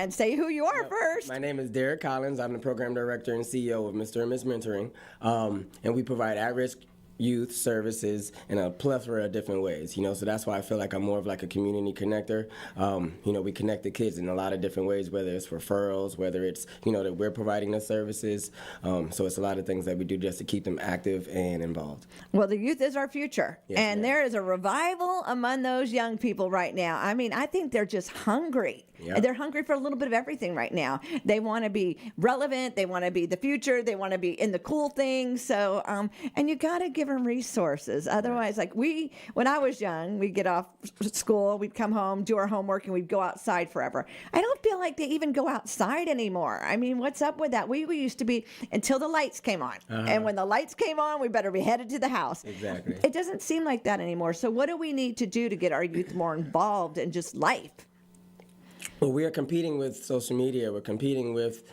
and say who you are first. My name is Derek Collins. I'm the program director and CEO of Mr. and Ms. Mentoring, and we provide at-risk youth services in a plethora of different ways, so that's why I feel like I'm more of like a community connector. We connect the kids in a lot of different ways, whether it's referrals, whether it's, that we're providing the services. So it's a lot of things that we do just to keep them active and involved. Well, the youth is our future, yes, and ma'am. There is a revival among those young people right now. I mean, I think they're just hungry. Yep. They're hungry for a little bit of everything right now. They want to be relevant. They want to be the future. They want to be in the cool things. So, and you got to give them resources. Otherwise, like when I was young, we'd get off school, we'd come home, do our homework, and we'd go outside forever. I don't feel like they even go outside anymore. I mean, what's up with that? We used to be until the lights came on. And when the lights came on, we better be headed to the house. Exactly. It doesn't seem like that anymore. So what do we need to do to get our youth more involved in just life? Well, we are competing with social media. We're competing with,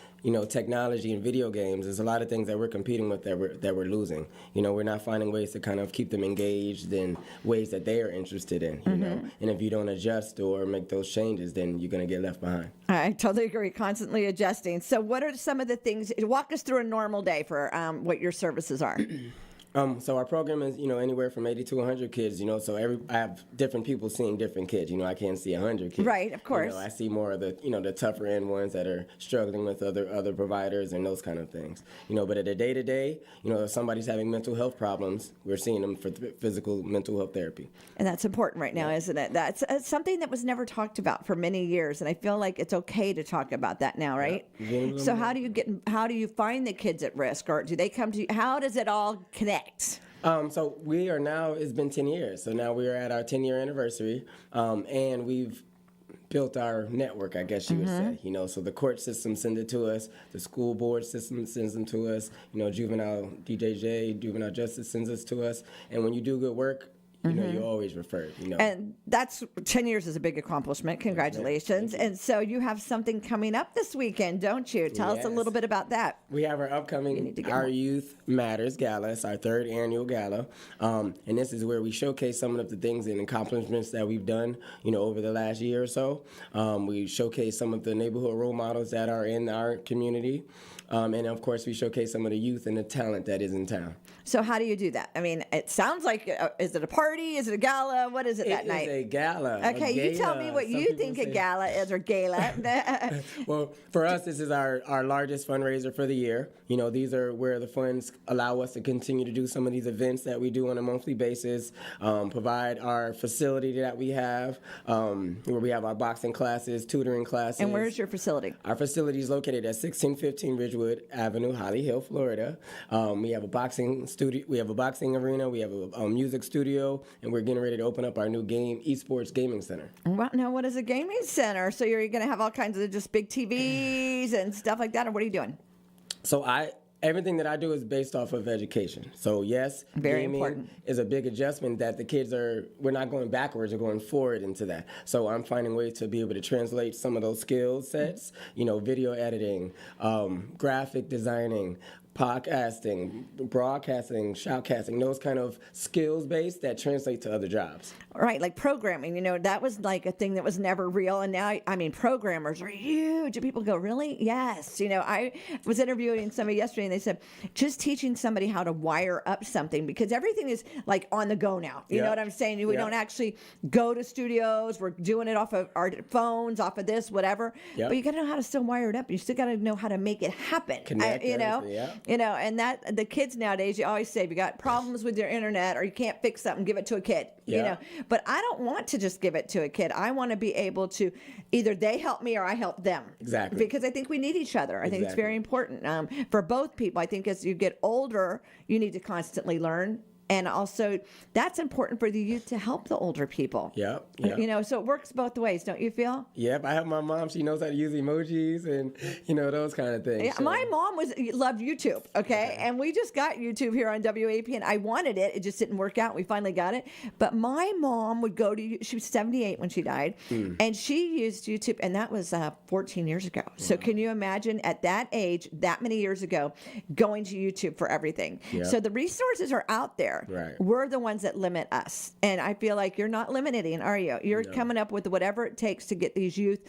technology and video games. There's a lot of things that we're competing with that we're losing. We're not finding ways to kind of keep them engaged in ways that they are interested in, know. And if you don't adjust or make those changes, then you're going to get left behind. I totally agree. Constantly adjusting. So what are some of the things, walk us through a normal day for what your services are? So our program is, anywhere from 80 to 100 kids, so I have different people seeing different kids. I can't see 100 kids. Right, of course. I see more of the, the tougher end ones that are struggling with other providers and those kind of things. But at a day-to-day, if somebody's having mental health problems, we're seeing them for physical mental health therapy. And that's important right now, isn't it? That's something that was never talked about for many years, and I feel like it's okay to talk about that now, right? Yeah. So how do you find the kids at risk, or do they come to you? How does it all connect? So we are now, it's been 10 years. So now we are at our 10-year anniversary, and we've built our network, I guess you would say. So the court system sends it to us, the school board system sends them to us, juvenile DJJ, juvenile justice sends us to us. And when you do good work, you're always referred, And that's 10 years is a big accomplishment. Congratulations. And so you have something coming up this weekend, don't you? Tell us a little bit about that. We have our upcoming Our Youth Matters Gala. It's our third annual gala. And this is where we showcase some of the things and accomplishments that we've done, over the last year or so. We showcase some of the neighborhood role models that are in our community. And of course, we showcase some of the youth and the talent that is in town. So how do you do that? I mean, it sounds like, is it a party? Is it a gala? What is it that night? It is a gala. Okay, you tell me what you think a gala is, or gala. Well, for us, this is our largest fundraiser for the year. These are where the funds allow us to continue to do some of these events that we do on a monthly basis, provide our facility that we have, where we have our boxing classes, tutoring classes. And where's your facility? Our facility is located at 1615 Ridgewood Avenue, Holly Hill, Florida. We have a boxing studio. We have a boxing arena. We have a music studio, and we're getting ready to open up our new esports gaming center. Well, now, what is a gaming center? So you're going to have all kinds of just big TVs and stuff like that, or what are you doing? So everything that I do is based off of education. So yes, very gaming important is a big adjustment that the kids we're not going backwards, we're going forward into that. So I'm finding ways to be able to translate some of those skill sets, video editing, graphic designing, podcasting, broadcasting, shoutcasting, those kind of skills based that translate to other jobs. Right, like programming, that was like a thing that was never real. And now, programmers are huge. And people go, really? Yes. I was interviewing somebody yesterday and they said, just teaching somebody how to wire up something, because everything is like on the go now. You know what I'm saying? We don't actually go to studios. We're doing it off of our phones, off of this, whatever. But you got to know how to still wire it up. You still got to know how to make it happen. Connect and that the kids nowadays, you always say, if you got problems with your internet or you can't fix something, give it to a kid. But I don't want to just give it to a kid. I want to be able to either they help me or I help them. Exactly. Because I think we need each other. I think it's very important for both people. I think as you get older, you need to constantly learn. And also, that's important for the youth to help the older people. Yep. So it works both ways, don't you feel? Yep. I have my mom. She knows how to use emojis and, those kind of things. Yeah, so. My mom loved YouTube, okay? And we just got YouTube here on WAPN. I wanted it. It just didn't work out. We finally got it. But my mom would go to, she was 78 when she died, and she used YouTube, and that was 14 years ago. Wow. So can you imagine at that age, that many years ago, going to YouTube for everything? Yep. So the resources are out there. Right. We're the ones that limit us. And I feel like you're not limiting, are you? You're coming up with whatever it takes to get these youth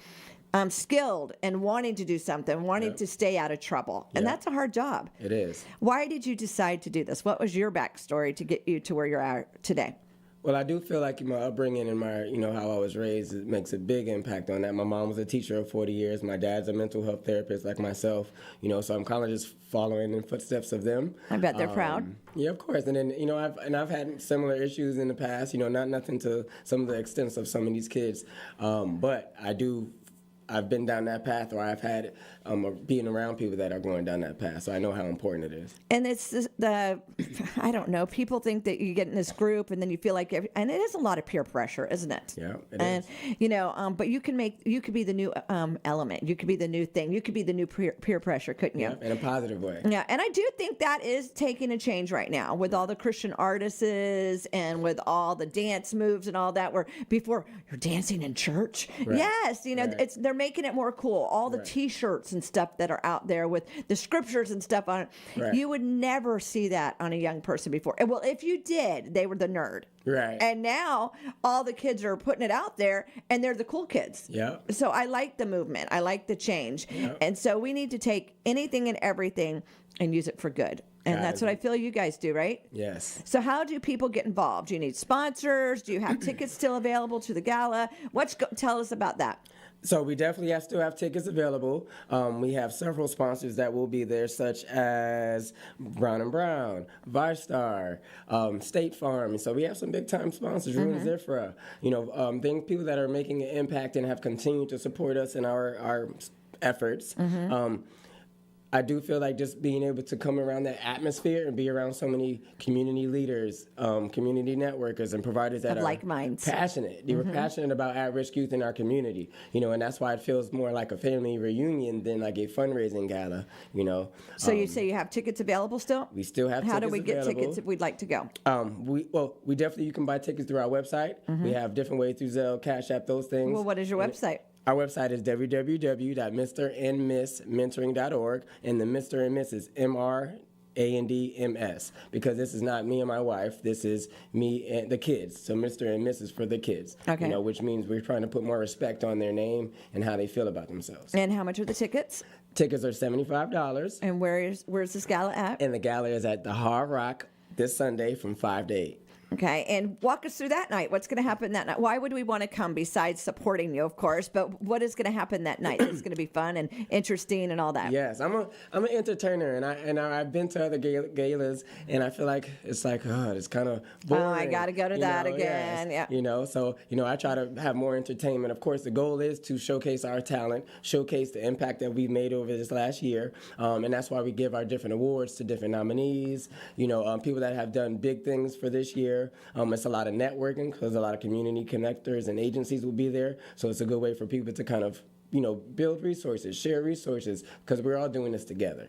skilled and wanting to do something, wanting to stay out of trouble. And that's a hard job. It is. Why did you decide to do this? What was your backstory to get you to where you're at today? Well, I do feel like my upbringing and my, how I was raised, it makes a big impact on that. My mom was a teacher of 40 years. My dad's a mental health therapist like myself, so I'm kind of just following in footsteps of them. I bet they're proud. Yeah, of course. And then, I've had similar issues in the past, nothing to some of the extents of some of these kids. But I've been down that path, or I've had being around people that are going down that path, so I know how important it is. And it's I don't know, people think that you get in this group and then you feel like, and it is a lot of peer pressure, isn't it? Yeah, it is. But you could be the new element, you could be the new thing, you could be the new peer pressure, couldn't you? Yeah, in a positive way. Yeah, and I do think that is taking a change right now with all the Christian artists and with all the dance moves and all that, where before you're dancing in church. Right. Yes, Right. they're making it more cool. All the Right. T-shirts and stuff that are out there with the scriptures and stuff on it. Right. You would never see that on a young person before. Well, if you did, they were the nerd. Right. And now all the kids are putting it out there, and they're the cool kids. Yeah. So I like the movement. I like the change. Yep. And so we need to take anything and everything and use it for good. And that's what I feel you guys do, right? Yes. So how do people get involved? Do you need sponsors? Do you have tickets still available to the gala? Tell us about that. So we definitely still have tickets available. We have several sponsors that will be there, such as Brown & Brown, ViStar, State Farm. So we have some big-time sponsors. Ruins Zifra. People that are making an impact and have continued to support us in our efforts. I do feel like just being able to come around that atmosphere and be around so many community leaders, community networkers, and providers that are like minds. Passionate. They were passionate about at-risk youth in our community, and that's why it feels more like a family reunion than like a fundraising gala, So you say you have tickets available still? We still have tickets How do we get available. tickets if we'd like to go? We definitely, you can buy tickets through our website. We have different ways through Zelle, Cash App, those things. Well, what is your website? Our website is www.mrandmissmentoring.org, and the Mr. and Miss is MRANDMS, because this is not me and my wife. This is me and the kids. So Mr. and Miss is for the kids. Okay. Which means we're trying to put more respect on their name and how they feel about themselves. And how much are the tickets? Tickets are $75. And where's this gala at? And the gala is at the Hard Rock this Sunday from 5 to 8. Okay, and walk us through that night. What's going to happen that night? Why would we want to come besides supporting you, of course? But what is going to happen that night? It's going to be fun and interesting and all that. Yes, I'm an entertainer, and I've been to other galas, and I feel like it's kind of boring. Oh, I got to go to that again. Yes. Yeah. So I try to have more entertainment. Of course, the goal is to showcase our talent, showcase the impact that we've made over this last year, and that's why we give our different awards to different nominees. People that have done big things for this year. It's a lot of networking because a lot of community connectors and agencies will be there. So it's a good way for people to kind of, build resources, share resources, because we're all doing this together.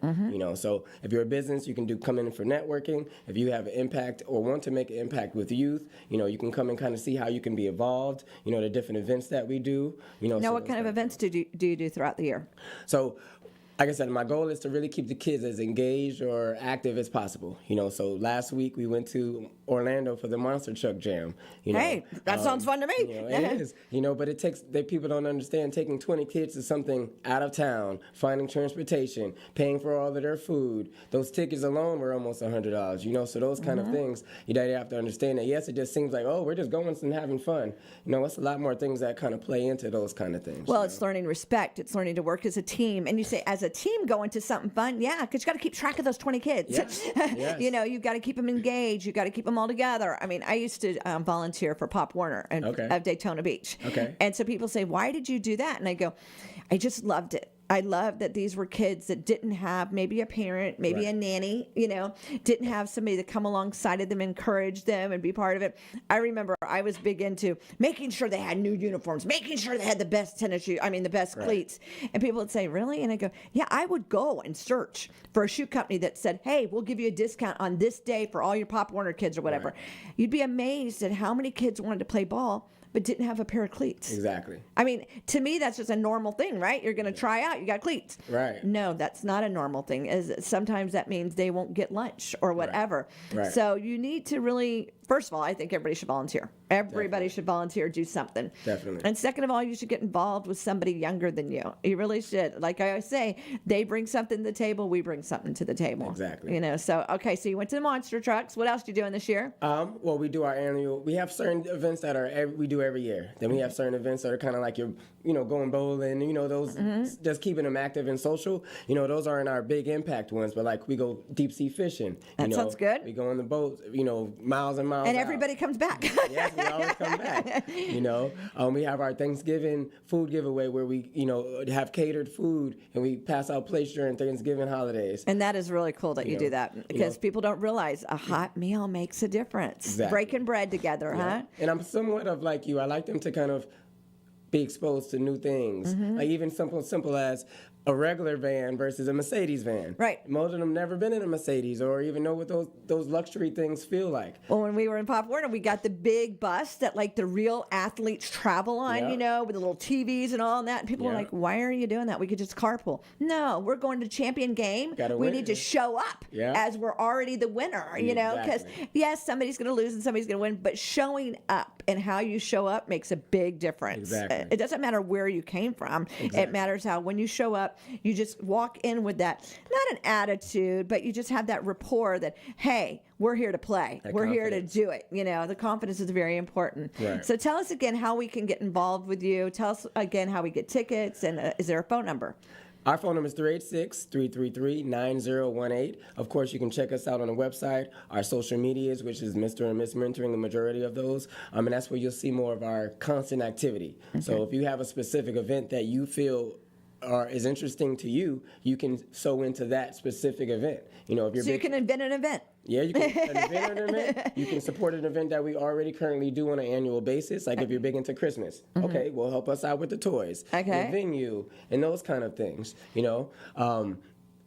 So if you're a business, you can come in for networking. If you have an impact or want to make an impact with youth, you can come and kind of see how you can be involved. The different events that we do. Now, what kind of events do you do throughout the year? So, like I said, my goal is to really keep the kids as engaged or active as possible. So last week we went to Orlando for the Monster Truck Jam. Hey, that sounds fun to me. It is. But it takes people don't understand taking 20 kids to something out of town, finding transportation, paying for all of their food. Those tickets alone were almost $100. So those kind of things, you have to understand that. Yes, it just seems like, we're just going and having fun. It's a lot more things that kind of play into those kind of things. Well, it's learning respect. It's learning to work as a team. And you say, as a team going to something fun, because you got to keep track of those 20 kids. Yes. Yes. You've got to keep them engaged. You've got to keep them all together. I mean, I used to volunteer for Pop Warner of Daytona Beach. Okay. And so people say, why did you do that? And I go, I just loved it. I love that these were kids that didn't have maybe a parent, maybe a nanny, didn't have somebody to come alongside of them, encourage them, and be part of it. I remember I was big into making sure they had new uniforms, making sure they had the best tennis shoes, the best cleats. And people would say, really? And I go, yeah, I would go and search for a shoe company that said, hey, we'll give you a discount on this day for all your Pop Warner kids or whatever. Right. You'd be amazed at how many kids wanted to play ball but didn't have a pair of cleats. Exactly. To me, that's just a normal thing, right? You're going to try out, you got cleats. Right. No, that's not a normal thing. Sometimes that means they won't get lunch or whatever. Right. So you need to really, first of all, I think everybody should volunteer. Everybody should volunteer, do something. Definitely. And second of all, you should get involved with somebody younger than you. You really should. Like I always say, they bring something to the table, we bring something to the table. Exactly. You know, so, okay, so you went to the monster trucks. What else are you doing this year? Well, we do our annual. We have certain events that we do every year. Then we have certain events that are kind of like going bowling. Those just keeping them active and social. Those aren't our big impact ones, but like we go deep sea fishing. That sounds good. We go on the boat. Miles and miles. And out. everybody comes back. Yes, we always come back. We have our Thanksgiving food giveaway where we have catered food and we pass out plates during Thanksgiving holidays. And that is really cool that you do that, because people don't realize a hot meal makes a difference. Exactly. Breaking bread together, huh? And I'm somewhat of like you. I like them to kind of be exposed to new things, like even simple as a regular van versus a Mercedes van. Right. Most of them never been in a Mercedes or even know what those luxury things feel like. Well, when we were in Pop Warner, we got the big bus that like the real athletes travel on, with the little TVs and all that. And people were like, why are you doing that? We could just carpool. No, we're going to champion game. We need to show up as we're already the winner, because yes, somebody's going to lose and somebody's going to win, but showing up and how you show up makes a big difference. Exactly. It doesn't matter where you came from. It matters how when you show up, you just walk in with that, not an attitude, but you just have that rapport that, hey, we're here to play. We're here to do it. The confidence is very important. Right. So tell us again how we can get involved with you. Tell us again how we get tickets, and is there a phone number? Our phone number is 386-333-9018. Of course, you can check us out on the website, our social medias, which is Mr. and Miss Mentoring, the majority of those. And that's where you'll see more of our constant activity. Okay. So if you have a specific event that you feel is interesting to you, you can sew into that specific event. If you're you can invent an event. Yeah, you can invent an event. You can support an event that we already currently do on an annual basis. Like if you're big into Christmas, okay, well, help us out with the toys, the venue, and those kind of things. It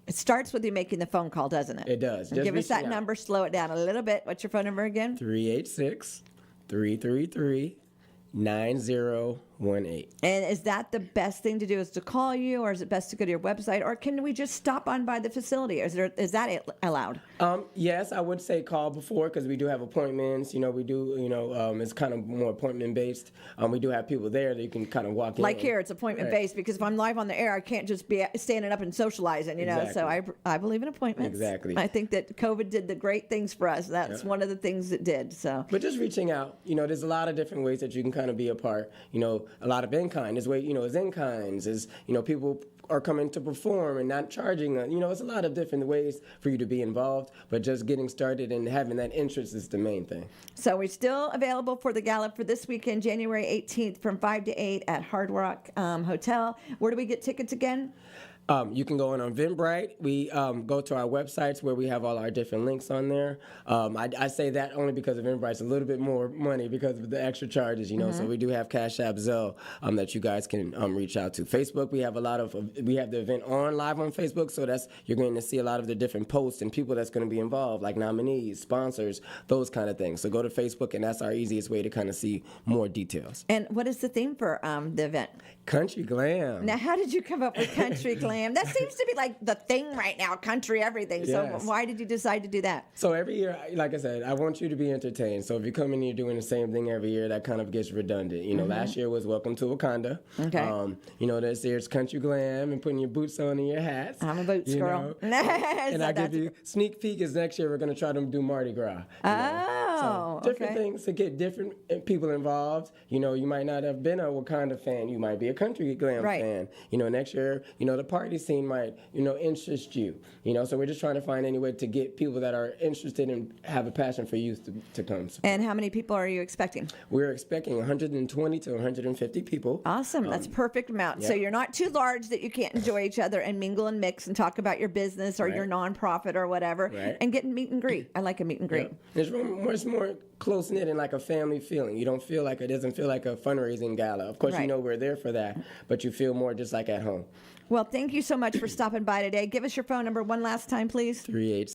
starts with you making the phone call, doesn't it? It does. Just give us that number. Slow it down a little bit. What's your phone number again? 386-333-9018. And is that the best thing to do, is to call you, or is it best to go to your website, or can we just stop on by the facility? Is that allowed? Yes, I would say call before, because we do have appointments. We do, it's kind of more appointment based. We do have people there that you can kind of walk in. Like here, it's appointment based, because if I'm live on the air, I can't just be standing up and socializing, Exactly. So I believe in appointments. Exactly. I think that COVID did the great things for us. That's one of the things it did. So. But just reaching out, there's a lot of different ways that you can kind of be a part. A lot of in-kind is in-kinds is, people are coming to perform and not charging. It's a lot of different ways for you to be involved, but just getting started and having that interest is the main thing. So we're still available for the gala for this weekend, January 18th from 5 to 8 at Hard Rock Hotel. Where do we get tickets again? You can go on Eventbrite. We go to our websites where we have all our different links on there. I say that only because Eventbrite's a little bit more money because of the extra charges, So we do have Cash App, Zelle that you guys can reach out to. Facebook, we have the event live on Facebook, so you're going to see a lot of the different posts and people that's going to be involved, like nominees, sponsors, those kind of things. So go to Facebook, and that's our easiest way to kind of see more details. And what is the theme for the event? Country Glam. Now, how did you come up with Country Glam? That seems to be like the thing right now, country everything. Yes. So why did you decide to do that? So every year, like I said, I want you to be entertained. So if you come in and you're doing the same thing every year, that kind of gets redundant. Last year was Welcome to Wakanda. Okay. This year's Country Glam and putting your boots on and your hats. I'm a boots girl. And I give you sneak peek is next year we're going to try to do Mardi Gras. So different things to get different people involved. You might not have been a Wakanda fan. You might be a Country Glam fan. Next year, the party scene might, interest you. So we're just trying to find any way to get people that are interested and have a passion for youth to come. And how many people are you expecting? We're expecting 120 to 150 people. Awesome. That's perfect amount. Yeah. So you're not too large that you can't enjoy each other and mingle and mix and talk about your business or your nonprofit or whatever, and get a meet and greet. I like a meet and greet. It's much more close-knit and like a family feeling. You don't feel like it doesn't feel like a fundraising gala. Of course, we're there for that, but you feel more just like at home. Well, thank you so much for stopping by today. Give us your phone number one last time, please. 386